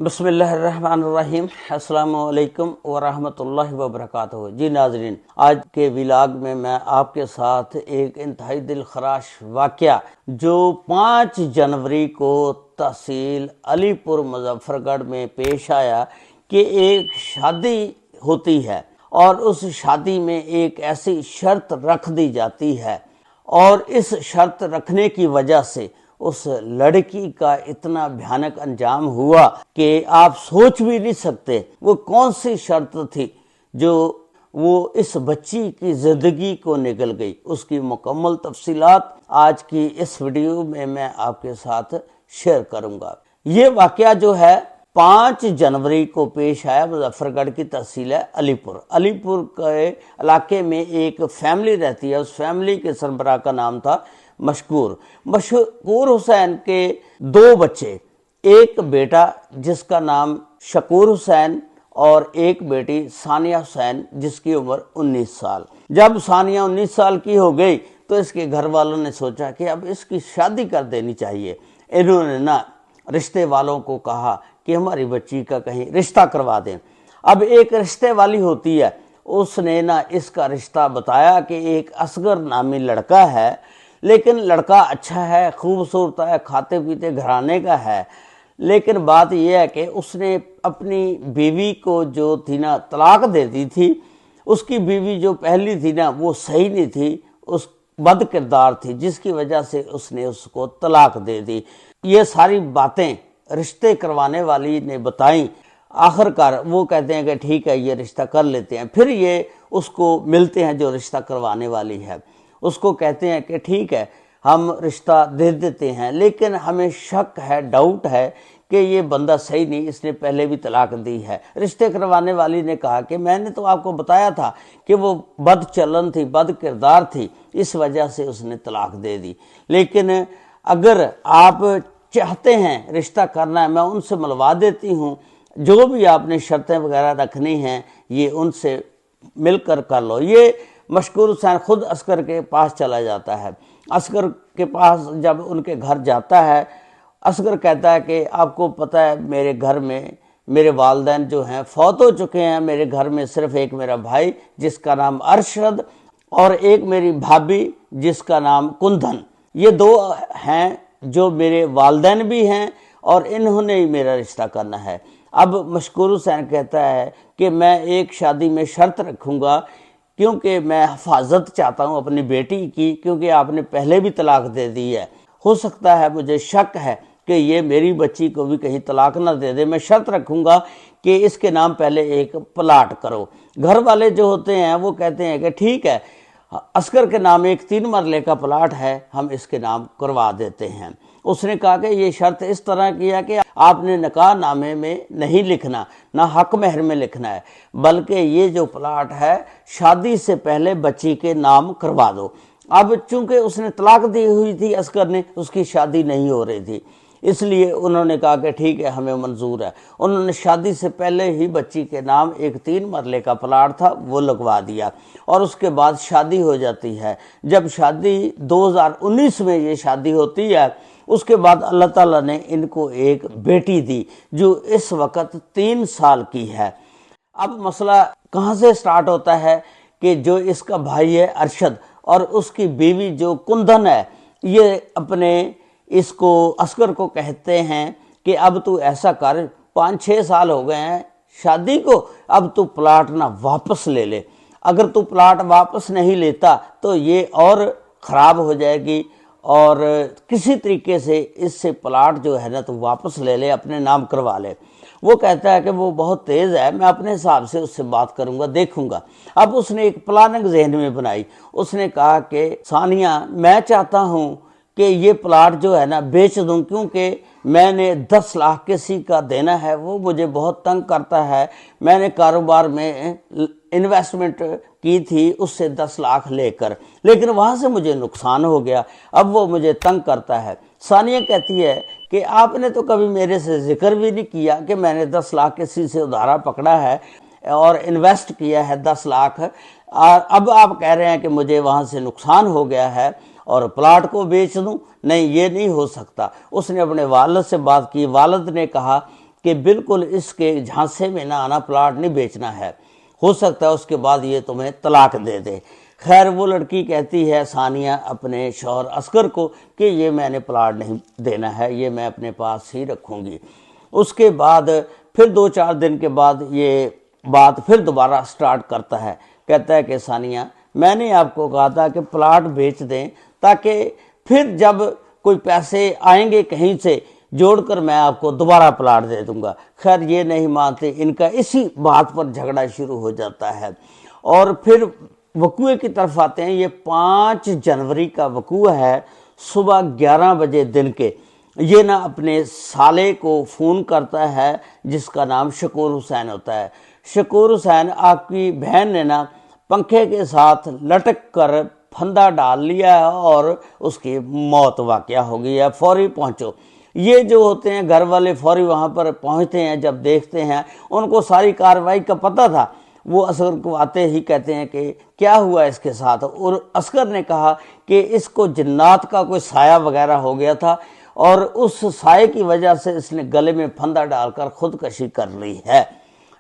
बिस्मिल्लाह अर्रहमान अर्रहीम। अस्सलाम वालेकुम वरहमतुल्लाहि वबरकातुहू। जी नाजरीन, आज के व्लॉग में मैं आपके साथ एक इंतहाई दिलखराश वाक़या जो 5 जनवरी को तहसील अलीपुर मुजफ्फरगढ़ में पेश आया कि एक शादी होती है और उस शादी में एक ऐसी शर्त रख दी जाती है और इस शर्त रखने की वजह से उस लड़की का इतना भयानक अंजाम हुआ कि आप सोच भी नहीं सकते वो कौन सी शर्त थी जो वो इस बच्ची की जिंदगी को निकल गई। उसकी मुकम्मल तफसीलात आज की इस वीडियो में मैं आपके साथ शेयर करूंगा। ये वाकया जो है 5 जनवरी को पेश आया। मुजफ्फरगढ़ की तहसील है अलीपुर के इलाके में एक फैमिली रहती है। उस फैमिली के सरबराह का नाम था मशकूर हुसैन के 2 बच्चे, एक बेटा जिसका नाम शकूर हुसैन और एक बेटी सानिया हुसैन जिसकी उम्र 19 साल। जब सानिया 19 साल की हो गई तो इसके घर वालों ने सोचा कि अब इसकी शादी कर देनी चाहिए। इन्होंने ना रिश्ते वालों को कहा कि हमारी बच्ची का कहीं रिश्ता करवा दें। अब एक रिश्ते वाली होती है, उसने ना इसका रिश्ता बताया कि एक असगर नामी लड़का है, लेकिन लड़का अच्छा है, खूबसूरत है, खाते पीते घराने का है। लेकिन बात यह है कि उसने अपनी बीवी को जो थी ना तलाक दे दी थी। उसकी बीवी जो पहली थी ना वो सही नहीं थी, उस बद किरदार थी, जिसकी वजह से उसने उसको तलाक दे दी। ये सारी बातें रिश्ते करवाने वाली ने बताई। आखिरकार वो कहते हैं कि ठीक है ये रिश्ता कर लेते हैं। फिर ये उसको मिलते हैं जो रिश्ता करवाने वाली है, उसको कहते हैं कि ठीक है हम रिश्ता दे देते हैं, लेकिन हमें शक है, डाउट है कि ये बंदा सही नहीं, इसने पहले भी तलाक दी है। रिश्ते करवाने वाली ने कहा कि मैंने तो आपको बताया था कि वो बद चलन थी, बद किरदार थी, इस वजह से उसने तलाक दे दी। लेकिन अगर आप चाहते हैं रिश्ता करना है, मैं उनसे मिलवा देती हूँ, जो भी आपने शर्तें वगैरह रखनी हैं ये उनसे मिलकर कर लो। ये मशकूर हुसैन खुद असगर के पास चला जाता है। असगर के पास जब उनके घर जाता है, असगर कहता है कि आपको पता है मेरे घर में मेरे वालिदैन जो हैं फौत हो चुके हैं। मेरे घर में सिर्फ एक मेरा भाई जिसका नाम अरशद और एक मेरी भाभी जिसका नाम कुंदन, ये 2 हैं जो मेरे वालिदैन भी हैं और इन्होंने ही मेरा रिश्ता करना है। अब मशकूर हुसैन कहता है कि मैं एक शादी में शर्त रखूँगा क्योंकि मैं हिफाजत चाहता हूँ अपनी बेटी की, क्योंकि आपने पहले भी तलाक दे दी है। हो सकता है, मुझे शक है कि ये मेरी बच्ची को भी कहीं तलाक ना दे दे। मैं शर्त रखूँगा कि इसके नाम पहले एक प्लाट करो। घर वाले जो होते हैं वो कहते हैं कि ठीक है, असगर के नाम एक 3 मरले का प्लाट है, हम इसके नाम करवा देते हैं। उसने कहा कि ये शर्त इस तरह की है कि आपने निकाह नामे में नहीं लिखना, ना हक महर में लिखना है, बल्कि ये जो प्लाट है शादी से पहले बच्ची के नाम करवा दो। अब चूंकि उसने तलाक दी हुई थी असगर ने, उसकी शादी नहीं हो रही थी, इसलिए उन्होंने कहा कि ठीक है हमें मंजूर है। उन्होंने शादी से पहले ही बच्ची के नाम एक 3 मरले का प्लाट था वो लगवा दिया और उसके बाद शादी हो जाती है। जब शादी 2019 में ये शादी होती है, उसके बाद अल्लाह ताला ने इनको एक बेटी दी जो इस वक्त 3 साल की है। अब मसला कहाँ से स्टार्ट होता है कि जो इसका भाई है अरशद और उसकी बीवी जो कुंदन है, ये अपने इसको असगर को कहते हैं कि अब तू ऐसा कर, 5-6 साल हो गए हैं शादी को, अब तू प्लाट ना वापस ले ले। अगर तू प्लाट वापस नहीं लेता तो ये और ख़राब हो जाएगी और किसी तरीके से इससे प्लाट जो है ना तो वापस ले ले, अपने नाम करवा ले। वो कहता है कि वो बहुत तेज़ है, मैं अपने हिसाब से उससे बात करूंगा, देखूंगा। अब उसने एक प्लानिंग जहन में बनाई। उसने कहा कि सानिया, मैं चाहता हूँ कि ये प्लाट जो है ना बेच दूं, क्योंकि मैंने 10 लाख किसी का देना है, वो मुझे बहुत तंग करता है। मैंने कारोबार में इन्वेस्टमेंट की थी उससे 10 लाख लेकर, लेकिन वहाँ से मुझे नुकसान हो गया, अब वो मुझे तंग करता है। सानिया कहती है कि आपने तो कभी मेरे से जिक्र भी नहीं किया कि मैंने 10 लाख किसी से उधारा पकड़ा है और इन्वेस्ट किया है 10 लाख। अब आप कह रहे हैं कि मुझे वहाँ से नुकसान हो गया है और प्लाट को बेच दूं? नहीं, ये नहीं हो सकता। उसने अपने वालिद से बात की। वालिद ने कहा کہ بالکل اس کے جھانسے میں نہ آنا، پلاٹ نہیں بیچنا ہے، ہو سکتا ہے اس کے بعد یہ تمہیں طلاق دے دے۔ خیر وہ لڑکی کہتی ہے ثانیہ اپنے شوہر اصغر کو کہ یہ میں نے پلاٹ نہیں دینا ہے، یہ میں اپنے پاس ہی رکھوں گی۔ اس کے بعد پھر 2-4 دن کے بعد یہ بات پھر دوبارہ سٹارٹ کرتا ہے، کہتا ہے کہ ثانیہ میں نے آپ کو کہا تھا کہ پلاٹ بیچ دیں تاکہ پھر جب کوئی پیسے آئیں گے کہیں سے جوڑ کر میں آپ کو دوبارہ پلاٹ دے دوں گا۔ خیر یہ نہیں مانتے، ان کا اسی بات پر جھگڑا شروع ہو جاتا ہے۔ اور پھر وقوع کی طرف آتے ہیں۔ یہ 5 جنوری کا وقوع ہے، صبح 11 بجے دن کے۔ یہ نہ اپنے سالے کو فون کرتا ہے جس کا نام شکور حسین ہوتا ہے۔ شکور حسین آپ کی بہن نے نا پنکھے کے ساتھ لٹک کر پھندا ڈال لیا ہے اور اس کی موت واقعہ ہو گئی ہے، فوری پہنچو۔ یہ جو ہوتے ہیں گھر والے فوری وہاں پر پہنچتے ہیں، جب دیکھتے ہیں ان کو ساری کارروائی کا پتہ تھا، وہ اصغر کو آتے ہی کہتے ہیں کہ کیا ہوا اس کے ساتھ، اور اصغر نے کہا کہ اس کو جنات کا کوئی سایہ وغیرہ ہو گیا تھا اور اس سائے کی وجہ سے اس نے گلے میں پھندا ڈال کر خودکشی کر لی ہے۔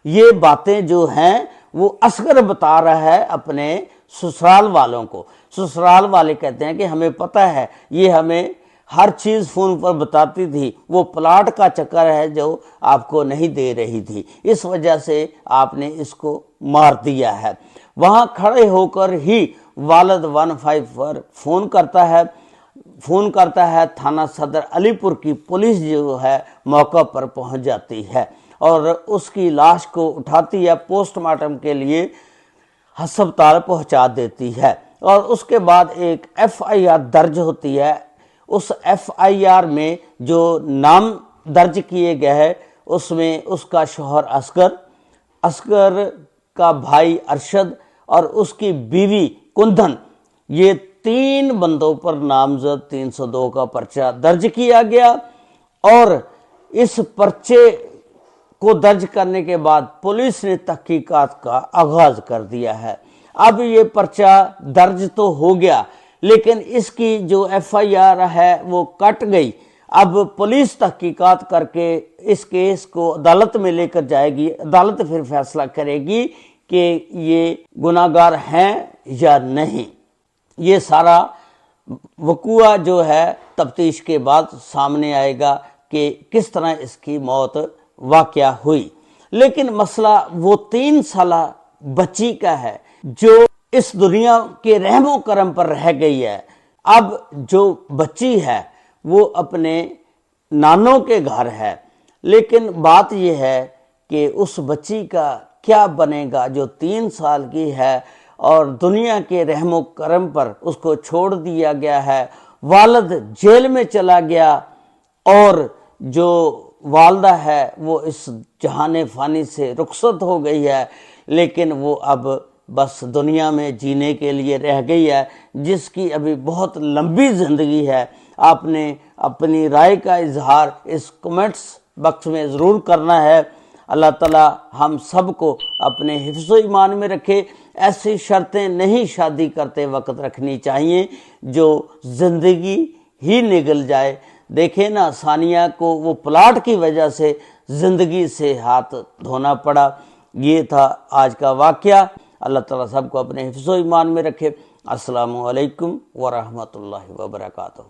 یہ باتیں جو ہیں وہ اصغر بتا رہا ہے اپنے سسرال والوں کو۔ سسرال والے کہتے ہیں کہ ہمیں پتہ ہے، یہ ہمیں ہر چیز فون پر بتاتی تھی، وہ پلاٹ کا چکر ہے جو آپ کو نہیں دے رہی تھی، اس وجہ سے آپ نے اس کو مار دیا ہے۔ وہاں کھڑے ہو کر ہی والد 15 پر فون کرتا ہے تھانہ صدر علی پور کی پولیس جو ہے موقع پر پہنچ جاتی ہے اور اس کی لاش کو اٹھاتی ہے، پوسٹ مارٹم کے لیے ہسپتال پہنچا دیتی ہے۔ اور اس کے بعد ایک FIR درج ہوتی ہے۔ اس FIR میں جو نام درج کیے گئے ہیں اس میں اس کا شوہر اصغر کا بھائی ارشد اور اس کی بیوی کندھن، یہ 3 بندوں پر نامزد 302 کا پرچہ درج کیا گیا۔ اور اس پرچے کو درج کرنے کے بعد پولیس نے تحقیقات کا آغاز کر دیا ہے۔ اب یہ پرچہ درج تو ہو گیا لیکن اس کی جو FIR ہے وہ کٹ گئی۔ اب پولیس تحقیقات کر کے اس کیس کو عدالت میں لے کر جائے گی، عدالت پھر فیصلہ کرے گی کہ یہ گناہگار ہیں یا نہیں۔ یہ سارا وقوع جو ہے تفتیش کے بعد سامنے آئے گا کہ کس طرح اس کی موت واقعہ ہوئی۔ لیکن مسئلہ وہ 3 سالہ بچی کا ہے جو اس دنیا کے رحم و کرم پر رہ گئی ہے۔ اب جو بچی ہے وہ اپنے نانوں کے گھر ہے، لیکن بات یہ ہے کہ اس بچی کا کیا بنے گا جو 3 سال کی ہے اور دنیا کے رحم و کرم پر اس کو چھوڑ دیا گیا ہے۔ والد جیل میں چلا گیا اور جو والدہ ہے وہ اس جہان فانی سے رخصت ہو گئی ہے، لیکن وہ اب بس دنیا میں جینے کے لیے رہ گئی ہے، جس کی ابھی بہت لمبی زندگی ہے۔ آپ نے اپنی رائے کا اظہار اس کمنٹس باکس میں ضرور کرنا ہے۔ اللہ تعالی ہم سب کو اپنے حفظ و ایمان میں رکھے۔ ایسی شرطیں نہیں شادی کرتے وقت رکھنی چاہیے جو زندگی ہی نگل جائے۔ دیکھیں نا ثانیہ کو وہ پلاٹ کی وجہ سے زندگی سے ہاتھ دھونا پڑا۔ یہ تھا آج کا واقعہ۔ اللہ تعالیٰ سب کو اپنے حفظ و ایمان میں رکھے۔ السلام علیکم ورحمۃ اللہ وبرکاتہ۔